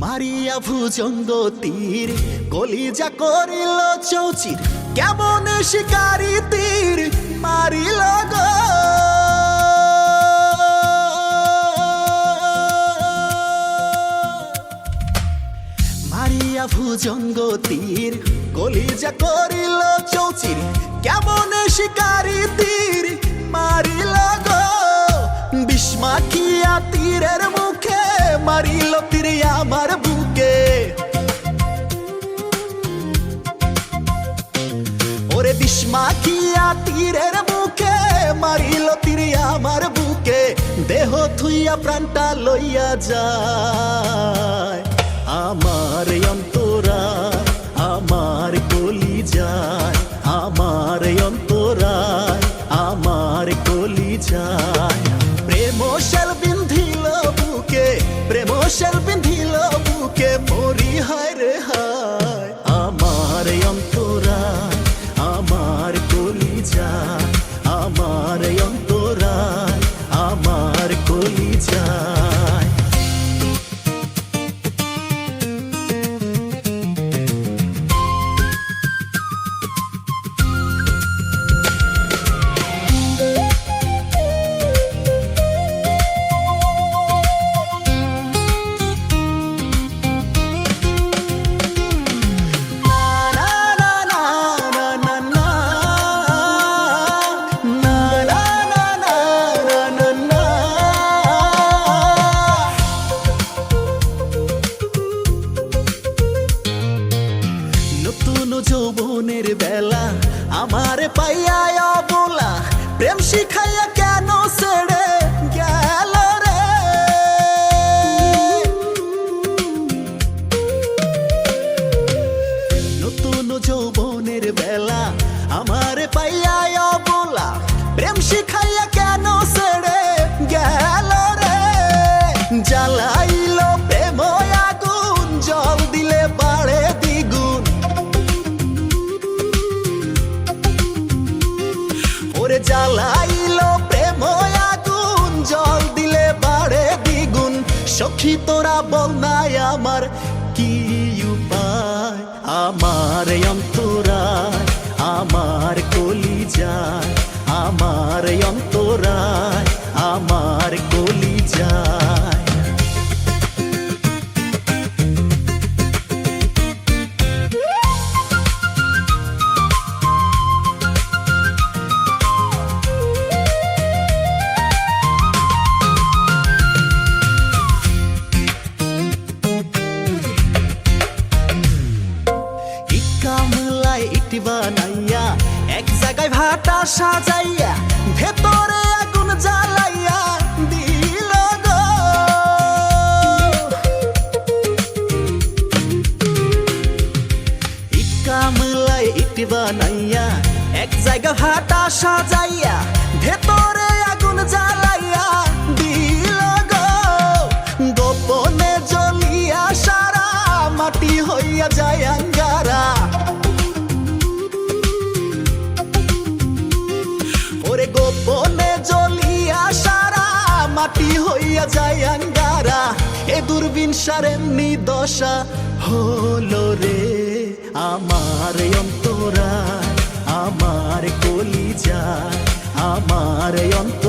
মারিয়া ভুজঙ্গ তীর কলিজা করিল চৌচির, কেমন শিকারি তীর মারিল গো। মারিয়া ভুজঙ্গ তীর কলিজা করিল চৌচির, কেমন শিকারি তীর মারিল গো। বিস্মাখিয়া তীরের মুখে মারিল তীর আমার বুকে। ওরে বিস্মাখিয়া তীরের মুখে মারিল তীর আমার বুকে। দেহ থুইয়া প্রাণটা লইয়া যায় আমার অন্তরায়, আমার কলিজায়, আমার অন্তরায়, আমার কলিজায়। প্রেম শেল বিন্ধিল বুকে, প্রেম শেল বিন্ধিল বুকে, মরি হায় রে হায়। আমার অন্তরায়, আমার কলিজায়, আমার অন্তরায়, আমার কলিজায়। যৌবনের বেলা আমার পাইয়া অবলা, প্রেম শিখাইয়া কেন ছেড়ে গেল রে। নতুন যৌবনের বেলা আমার পাইয়া অবলা, প্রেম শিখাইয়া কেন ছেড়ে গেল রে। জ্বালাইল প্রেম আগুন, জল দিলে বাড়ে দ্বিগুণ। ওরে জ্বালাইল প্রেম আগুন, জল দিলে বাড়ে দ্বিগুণ। সখী তোরা বল নাই আমার কি উপায়। আমার অন্তরায়, আমার কলিজায়, আমার অন্তরায়, আমার কলিজায়। ইট বানাইয়া এক জায়গায় ভাটা সাজাইয়া, ভেতরে আগুন জ্বালাইয়া দিল গো। ইট কামলায় ইট বানাইয়া এক জায়গা ভাটা সাজাইয়া, ভেতরে আগুন জ্বালাইয়া দিল গো। গোপনে জ্বলিয়া সারা মাটি হইয়া যায় আঙ্গারা। ওরে গোপনে জ্বলিয়া সারা মাটি হইয়া যায় আঙ্গারা। এ দূরবীন সারেমনি দশা হলো রে। আমার অন্তরায়, আমার কলিজায়, আমার অন্তরায়।